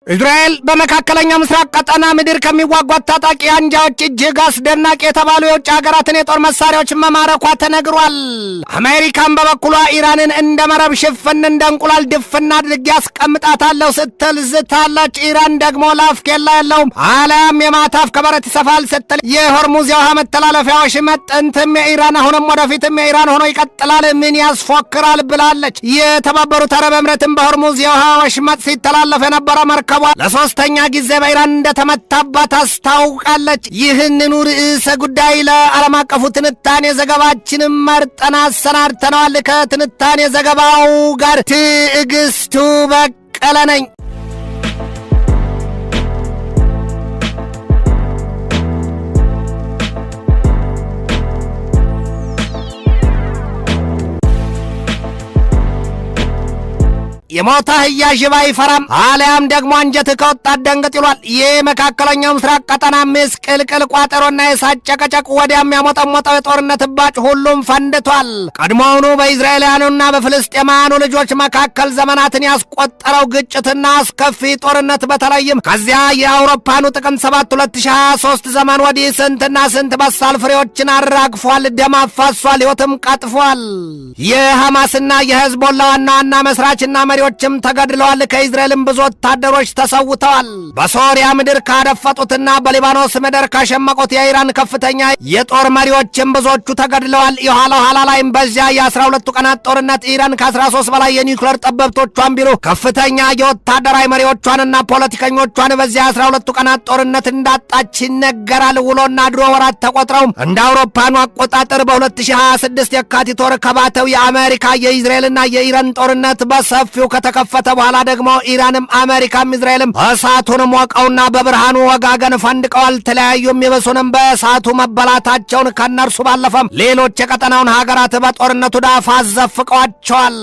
እስራኤል በመካከለኛው ምስራቅ ቀጠና ምድር ከሚዋጓት ታጣቂ አንጃዎች እጅግ አስደናቂ የተባሉ የውጭ ሀገራትን የጦር መሳሪያዎች መማረኳ ተነግሯል። አሜሪካን በበኩሏ ኢራንን እንደ መረብ ሽፍን እንደ እንቁላል ድፍና አድርጌ አስቀምጣታለሁ ስትል ዝታለች። ኢራን ደግሞ ላፍ ኬላ የለውም አሊያም የማታፍ ከበረት ይሰፋል ስትል የሆርሙዝ የውሃ መተላለፊያ ወሽመጥ ጥንትም የኢራን አሁንም ወደፊትም የኢራን ሆኖ ይቀጥላል፣ ምን ያስፎክራል ብላለች። የተባበሩት አረብ ኤምሬትም በሆርሙዝ የውሃ ወሽመጥ ሲተላለፍ የነበረ መርከብ ለሶስተኛ ጊዜ በኢራን እንደተመታባት አስታውቃለች። ይህንኑ ርዕሰ ጉዳይ ለዓለም አቀፉ ትንታኔ ዘገባችንም መርጠን አሰናድተነዋል። ከትንታኔ ዘገባው ጋር ትዕግስቱ በቀለ ነኝ። የሞታ አህያ ዥባ አይፈራም አሊያም ደግሞ አንጀት ከወጣት ደንግጥ ይሏል። ይህ መካከለኛው ምስራቅ ቀጠና ምስቅልቅል ቋጠሮና የሳት ጨቀጨቅ ወዲያም ያሞጠሞጠው የጦርነት እባጭ ሁሉም ፈንድቷል። ቀድሞውኑ በእስራኤላውያኑና በፍልስጤማውያኑ ልጆች መካከል ዘመናትን ያስቆጠረው ግጭትና አስከፊ ጦርነት በተለይም ከዚያ የአውሮፓኑ ጥቅምት 7 2023 ዘመን ወዲህ ስንትና ስንት በሳል ፍሬዎችን አራግፏል፣ ደም አፋሷል፣ ሕይወትም ቀጥፏል። የሐማስና የሄዝቦላ ዋና ዋና መስራችና መሪዎችም ተገድለዋል። ከእስራኤልም ብዙ ወታደሮች ተሰውተዋል። በሶሪያ ምድር ካደፈጡትና በሊባኖስ ምድር ካሸመቁት የኢራን ከፍተኛ የጦር መሪዎችም ብዙዎቹ ተገድለዋል። የኋላ ኋላ ላይም በዚያ የ12 ቀናት ጦርነት ኢራን ከ13 በላይ የኒውክሌር ጠበብቶቿን ቢሉ ከፍተኛ የወታደራዊ መሪዎቿንና ፖለቲከኞቿን በዚያ 12 ቀናት ጦርነት እንዳጣች ይነገራል። ውሎና ድሮ ወራት ተቆጥረው እንደ አውሮፓኑ አቆጣጠር በ2026 የካቲት ወር ከባተው የአሜሪካ የእስራኤልና የኢራን ጦርነት በሰፊው ከተከፈተ በኋላ ደግሞ ኢራንም አሜሪካም እስራኤልም እሳቱን ሞቀውና በብርሃኑ ወጋገን ፈንድቀዋል። ተለያዩም ይበሱንም በእሳቱ መበላታቸውን ከነርሱ ባለፈም ሌሎች የቀጠናውን ሀገራት በጦርነቱ ዳፋ ዘፍቀዋቸዋል።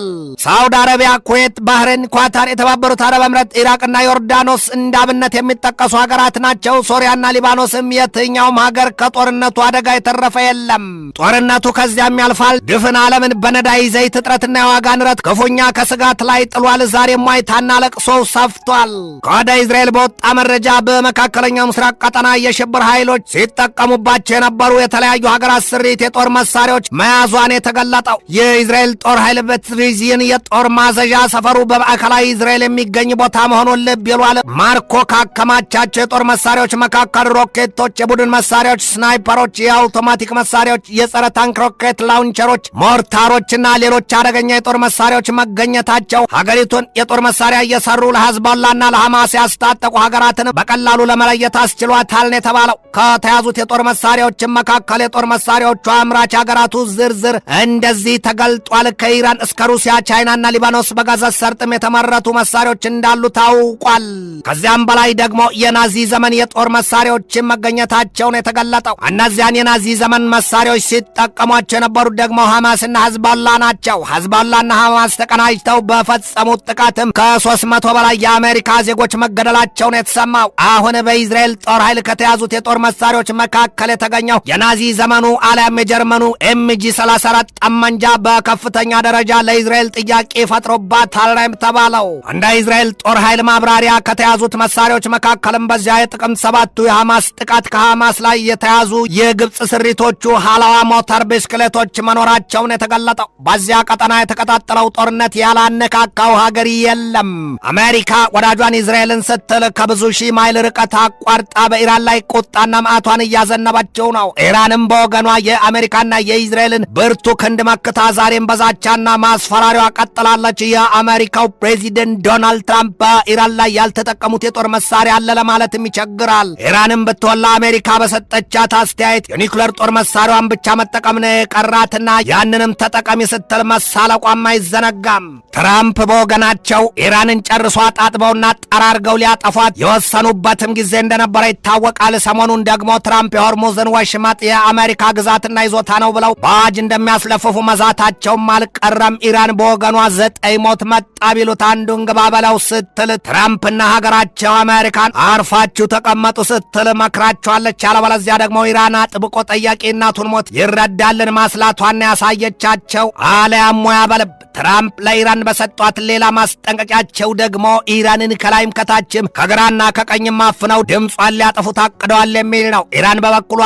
ሳውዲ አረቢያ፣ ኩዌት፣ ባህሬን፣ ኳታር፣ የተባበሩት አረብ ኤምሬት፣ ኢራቅና ዮርዳኖስ እንዳብነት የሚጠቀሱ ሀገራት ናቸው። ሶሪያና ሊባኖስም የትኛውም ሀገር ከጦርነቱ አደጋ የተረፈ የለም። ጦርነቱ ከዚያም ያልፋል። ድፍን ዓለምን በነዳጅ ዘይት እጥረትና የዋጋ ንረት ክፉኛ ከስጋት ላይ ጥሏል። ዛሬም ዋይታና ለቅሶ ሰፍቷል። ከወደ እስራኤል በወጣ መረጃ በመካከለኛው ምስራቅ ቀጠና የሽብር ኃይሎች ሲጠቀሙባቸው የነበሩ የተለያዩ ሀገራት ስሪት የጦር መሳሪያዎች መያዟን የተገለጠው የእስራኤል ጦር ኃይል በትሪዚን የጦር ማዘዣ ሰፈሩ በማዕከላዊ እስራኤል የሚገኝ ቦታ መሆኑን ልብ ይሏል። ማርኮ ካከማቻቸው የጦር መሳሪያዎች መካከል ሮኬቶች፣ የቡድን መሳሪያዎች፣ ስናይፐሮች፣ የአውቶማቲክ መሳሪያዎች፣ የጸረ ታንክ ሮኬት ላውንቸሮች፣ ሞርታሮችና ሌሎች አደገኛ የጦር መሳሪያዎች መገኘታቸው ሀገሪቱን የጦር መሳሪያ እየሰሩ ለሄዝቦላና ለሐማስ ያስታጠቁ ሀገራትን በቀላሉ ለመለየት አስችሏታል ነው የተባለው። ከተያዙት የጦር መሳሪያዎችም መካከል የጦር መሳሪያዎቹ አምራች ሀገራቱ ዝርዝር እንደዚህ ተገልጧል። ከኢራን እስከ ሩሲያ፣ ቻይናና ሊባኖስ በጋዛ ሰርጥም የተመረቱ መሳሪያዎች እንዳሉ ታውቋል። ከዚያም በላይ ደግሞ የናዚ ዘመን የጦር መሳሪያዎችን መገኘታቸውን የተገለጠው እነዚያን የናዚ ዘመን መሳሪያዎች ሲጠቀሟቸው የነበሩት ደግሞ ሐማስና ሄዝቦላ ናቸው። ሄዝቦላና ሐማስ ተቀናጅተው በፈጸሙት ጥቃትም ከ300 በላይ የአሜሪካ ዜጎች መገደላቸውን የተሰማው። አሁን በእስራኤል ጦር ኃይል ከተያዙት የጦር መሳሪያዎች መካከል የተገኘው የናዚ ዘመኑ አሊያም የጀርመኑ MG34 ጠመንጃ በከፍተኛ ደረጃ ለእስራኤል ጥያቄ ፈጥሮባታል ነው ተባለው። እንደ እስራኤል ጦር ኃይል ማብራሪያ ከተያዙት መሳሪያዎች መካከልም በዚያ የጥቅምት 7ቱ የሐማስ ጥቃት ከሐማስ ላይ የተያዙ የግብፅ ስሪቶቹ ሐላዋ ሞተር ብስክሌቶች መኖራቸውን የተገለጠው። በዚያ ቀጠና የተቀጣጠለው ጦርነት ያላነካካው ሀገር የለም። አሜሪካ ወዳጇን እስራኤልን ስትል ከብዙ ሺህ ማይል ርቀት አቋርጣ በኢራን ላይ ቁጣና መዓቷን እያዘነበችው ነው። ኢራንም በወገኗ የአሜሪካና የእስራኤልን ብርቱ ክንድ መክታ ዛሬም በዛቻና ማስፈራሪዋ ቀጥላለች። የአሜሪካው ፕሬዚደንት ዶናልድ ትራምፕ በኢራን ላይ ያልተጠቀሙት የጦር መሳሪያ አለ ለማለትም ይቸግራል። ኢራንም ብትወላ አሜሪካ በሰጠቻት አስተያየት የኒውክሌር ጦር መሳሪያዋን ብቻ መጠቀም ነው የቀራትና ያንንም ተጠቀሚ ስትል መሳለቋም አይዘነጋም። ትራምፕ በወገናቸው ኢራንን ጨርሶ አጣጥበውና ጠራርገው ሊያጠፏት የወሰኑበትም ጊዜ እንደነበረ ይታወቃል። ሰሞኑን ደግሞ ትራምፕ የሆርሙዝን ወሽመጥ የአሜሪካ ግዛትና ይዞታ ነው ብለው በአዋጅ እንደሚያስለፍፉ መዛታቸውም አልቀረም። ኢራን በወገኗ 9 ሞት መጣ ቢሉት አንዱን ግባ በለው ስትል ትራምፕና ሀገራቸው አሜሪካን አርፋችሁ ተቀመጡ ስትል መክራቸዋለች። አለበለዚያ ደግሞ ኢራን አጥብቆ ጠያቂ እናቱን ሞት ይረዳልን ማስላቷን ያሳየቻቸው። አለያም ሙያ በልብ ትራምፕ ለኢራን በሰጧት ሌላ ማስጠንቀቂያቸው ደግሞ ኢራንን ከላይም ከታችም ከግራና ከቀኝም አፍነው ድምጿን ሊያጠፉ ታቅደዋል የሚል ነው። ኢራን በበኩሏ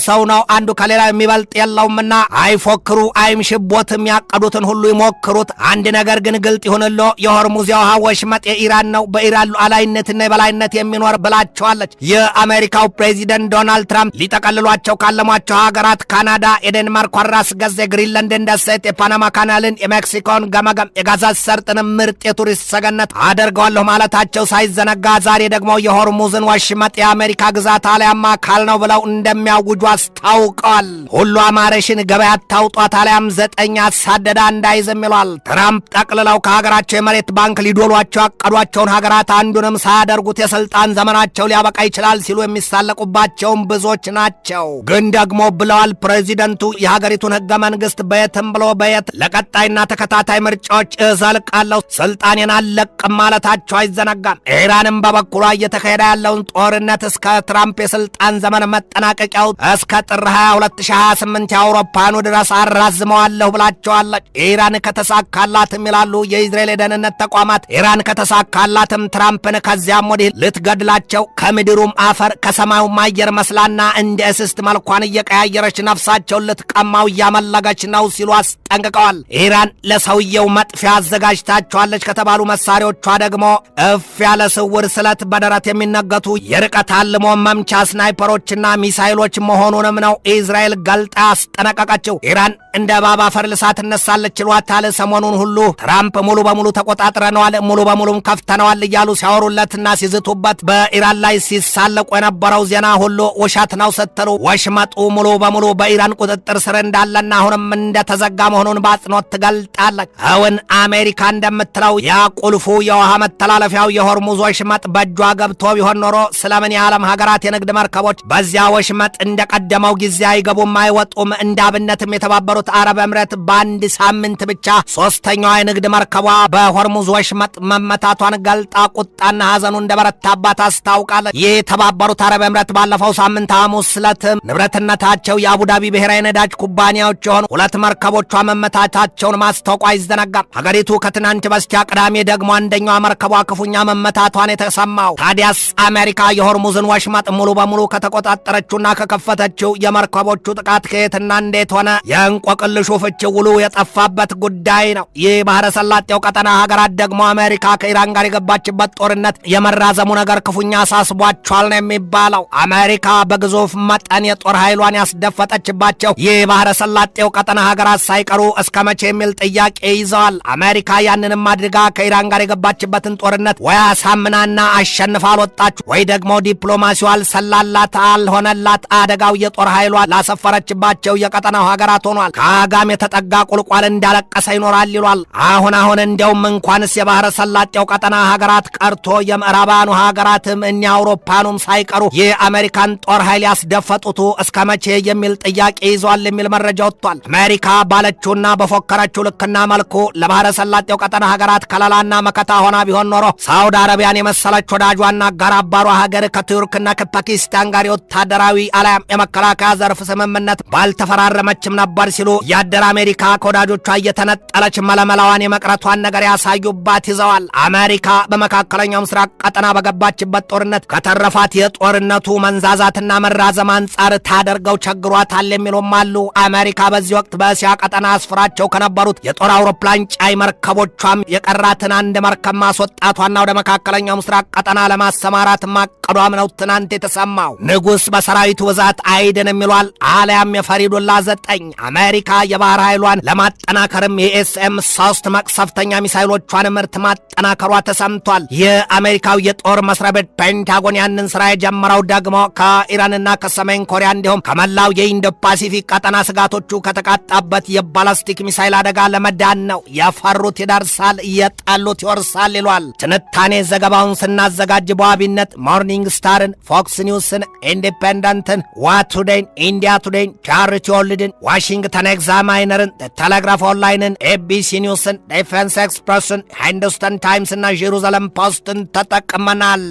ሰው ነው አንዱ ከሌላ የሚበልጥ የለውምና አይፎክሩ አይምሽቦትም፣ ያቀዱትን ሁሉ ይሞክሩት። አንድ ነገር ግን ግልጥ ይሁንሎ የሆርሙዝ የውሃ ወሽመጥ የኢራን ነው፣ በኢራን ሉዓላዊነትና የበላይነት የሚኖር ብላቸዋለች። የአሜሪካው ፕሬዚደንት ዶናልድ ትራምፕ ሊጠቀልሏቸው ካለሟቸው ሀገራት ካናዳ፣ የዴንማርክ ራስ ገዝ፣ የግሪንላንድን ደሴት፣ የፓናማ ካናልን፣ የሜክሲኮን ገመገም፣ የጋዛ ሰርጥን ምርጥ የቱሪስት ሰገነት አደርገዋለሁ ማለታቸው ሳይዘነጋ ዛሬ ደግሞ የሆርሙዝን ወሽመጥ የአሜሪካ ግዛት አልያም አካል ነው ብለው እንደሚያውጁ አስታውቀዋል። ሁሉ አማረሽን ገበያ ታውጧት አልያም 9 አሳደዳ እንዳይዝም ይሏል። ትራምፕ ጠቅልለው ከሀገራቸው የመሬት ባንክ ሊዶሏቸው ያቀዷቸውን ሀገራት አንዱንም ሳያደርጉት የስልጣን ዘመናቸው ሊያበቃ ይችላል ሲሉ የሚሳለቁባቸውም ብዙዎች ናቸው። ግን ደግሞ ብለዋል ፕሬዚደንቱ የሀገሪቱን ህገ መንግስት በየትም ብሎ በየት ለቀጣይና ተከታታይ ምርጫዎች እዘልቃለሁ፣ ስልጣኔን አልለቅም ማለታቸው አይዘነጋም። ኢራንም በበኩሏ እየተካሄደ ያለውን ጦርነት እስከ ትራምፕ የስልጣን ዘመን መጠናቀቂያው እስከ ጥር 22 2028 የአውሮፓኑ ድረስ አራዝመዋለሁ ብላቸዋለች። ኢራን ከተሳካላትም ይላሉ የእስራኤል የደህንነት ተቋማት፣ ኢራን ከተሳካላትም ትራምፕን ከዚያም ወዲህ ልትገድላቸው ከምድሩም አፈር ከሰማዩም አየር መስላና እንደ እስስት መልኳን እየቀያየረች ነፍሳቸውን ልትቀማው እያመለገች ነው ሲሉ አስጠንቅቀዋል። ኢራን ለሰውየው መጥፊያ አዘጋጅታቸዋለች ከተባሉ መሳሪያዎቿ ደግሞ እፍ ያለ ስውር ስለት በደረት የሚነገቱ የርቀት አልሞ መምቻ ስናይፐሮችና ሚሳይሎች መሆኑንም ነው እስራኤል ገልጣ አስጠነቀቀችው። ኢራን እንደ ባባ ፈርልሳ ትነሳለች ይሏታል። ሰሞኑን ሁሉ ትራምፕ ሙሉ በሙሉ ተቆጣጥረነዋል፣ ሙሉ በሙሉም ከፍተነዋል እያሉ ሲያወሩለትና ሲዝቱበት በኢራን ላይ ሲሳለቁ የነበረው ዜና ሁሉ ውሸት ነው ስትሉ ወሽመጡ ሙሉ በሙሉ በኢራን ቁጥጥር ስር እንዳለና አሁንም እንደተዘጋ መሆኑን በአጽንኦት ትገልጣለች። አሁን አሜሪካ እንደምትለው ያ ቁልፉ የውሃ መተላለፊያው የሆርሙዝ ወሽመጥ በእጇ ገብቶ ቢሆን ኖሮ ስለምን የዓለም ሀገራት የንግድ መርከቦች በዚያ ወሽመጥ እንደቀደመው ጊዜ አይገቡም አይወጡም? እንዳብነትም የተባበሩት አረብ ኤምሬት በአንድ ሳምንት ብቻ 3ኛዋ የንግድ መርከቧ በሆርሙዝ ወሽመጥ መመታቷን ገልጣ ቁጣና ሐዘኑ እንደበረታባት አስታውቃለች። ይህ የተባበሩት አረብ ኤምሬት ባለፈው ሳምንት ሐሙስ ዕለት ንብረትነታቸው የአቡዳቢ ብሔራዊ ነዳጅ ኩባንያዎች የሆኑ 2 መርከቦቿ መመታታቸውን ማስታወቋ አይዘነጋም። ሀገሪቱ ከትናንት በስቲያ ቅዳሜ ደግሞ አንደኛዋ መርከቧ ክፉኛ መመታቷን የተሰማው። ታዲያስ አሜሪካ የሆርሙዝን ወሽመጥ ሙሉ በሙሉ ከተቆጣጠረችውና ከከፈተችው የመርከቦቹ ጥቃት ከየትና እንዴት ሆነ? የእንቆቅልሹ ፍቺ ውሉ የጠፋበት ጉዳይ ነው። ይህ ባህረ ሰላጤው ቀጠና ሀገራት ደግሞ አሜሪካ ከኢራን ጋር የገባችበት ጦርነት የመራዘሙ ነገር ክፉኛ አሳስቧቸዋል ነው የሚባለው። አሜሪካ በግዙፍ መጠን የጦር ኃይሏን ያስደፈጠችባቸው ይህ ባህረ ሰላጤው ቀጠና ሀገራት ሳይቀሩ እስከ መቼ የሚል ጥያቄ ይዘዋል። አሜሪካ ያንንም አድርጋ ከኢራን ጋር የገባችበትን ጦርነት ወይ አሳምናና አሸንፋ አልወጣች ወይ ደግሞ ዲፕሎማሲዋ አልሰላላት አልሆነላት። አደጋው የጦር ኃይሏ ላሰፈረችባቸው የቀጠናው ሀገራት ሆኗል። ከአጋም የተጠጋ ቁልቋል እንዳለቀሰ ይኖራል ይሏል። አሁን እንደውም እንኳንስ የባህረ ሰላጤው ቀጠና ሀገራት ቀርቶ የምዕራባኑ ሀገራትም እኛ አውሮፓኑም ሳይቀሩ የአሜሪካን ጦር ኃይል ያስደፈጡቱ እስከ መቼ የሚል ጥያቄ ይዟል የሚል መረጃ ወጥቷል። አሜሪካ ባለችውና በፎከረችው ልክና መልኩ ለባህረ ሰላጤው ቀጠና ሀገራት ከለላና መከታ ሆና ቢሆን ኖሮ ሳውዲ አረቢያን የመሰለች ወዳጇና አጋራባሯ ሀገር ከቱርክና ከፓኪስታን ጋር የወታደራዊ አልያም የመከላከያ ዘርፍ ስምምነት ባልተፈራረመችም ነበር ሲሉ ያደር አሜሪካ ከወዳጆቿ እየተነጠለች መለመላዋን የመቅረቷን ነገር ያሳዩባት ይዘዋል። አሜሪካ በመካከለኛው ምስራቅ ቀጠና በገባችበት ጦርነት ከተረፋት የጦርነቱ መንዛዛትና መራዘም አንጻር ታደርገው ቸግሯታል የሚሉም አሉ። አሜሪካ በዚህ ወቅት በእስያ ቀጠና አስፍራቸው ከነበሩት የጦር አውሮፕላን ጫይ መርከቦቿም የቀራትን አንድ መርከብ ማስወጣቷና ወደ መካከለኛው ምስራቅ ቀጠና ለማሰማራት ማቀዷም ነው ትናንት የተሰማው። ንጉሥ በሰራዊቱ ብዛት አይድንም ይሏል። አልያም የፈሪዱላ 9 አሜሪካ የባህር ኃይሏን ለማጠናከርም የኤስኤም 3 መቅሰፍተኛ ሚሳይሎቿን ምርት ማጠናከሯ ተሰምቷል። የአሜሪካው የጦር መስሪያ ቤት ፔንታጎን ያንን ስራ የጀመረው ደግሞ ከኢራንና ከሰሜን ኮሪያ እንዲሁም ከመላው የኢንዶ ፓሲፊክ ቀጠና ስጋቶቹ ከተቃጣበት የባላስቲክ ሚሳይል አደጋ ለመዳን ነው። የፈሩት ይደርሳል፣ የጣሉት ይወርሳል ይሏል። ትንታኔ ዘገባውን ስናዘጋጅ በዋቢነት ሞርኒንግ ስታርን፣ ፎክስ ኒውስን፣ ኢንዲፔንደንትን፣ ዋት ቱዴይን፣ ኢንዲያ ቱዴይን፣ ቻሪቲ ወርልድን፣ ዋሽንግተን ኤግዛማይነርን፣ ቴሌግራፍ ኦንላይንን፣ ኤቢሲ ኒውስን፣ ዲፌንስ ኤክስፕረስን፣ ሂንዱስታን ታይምስና ጄሩዛሌም ፖስትን ተጠቅመናል።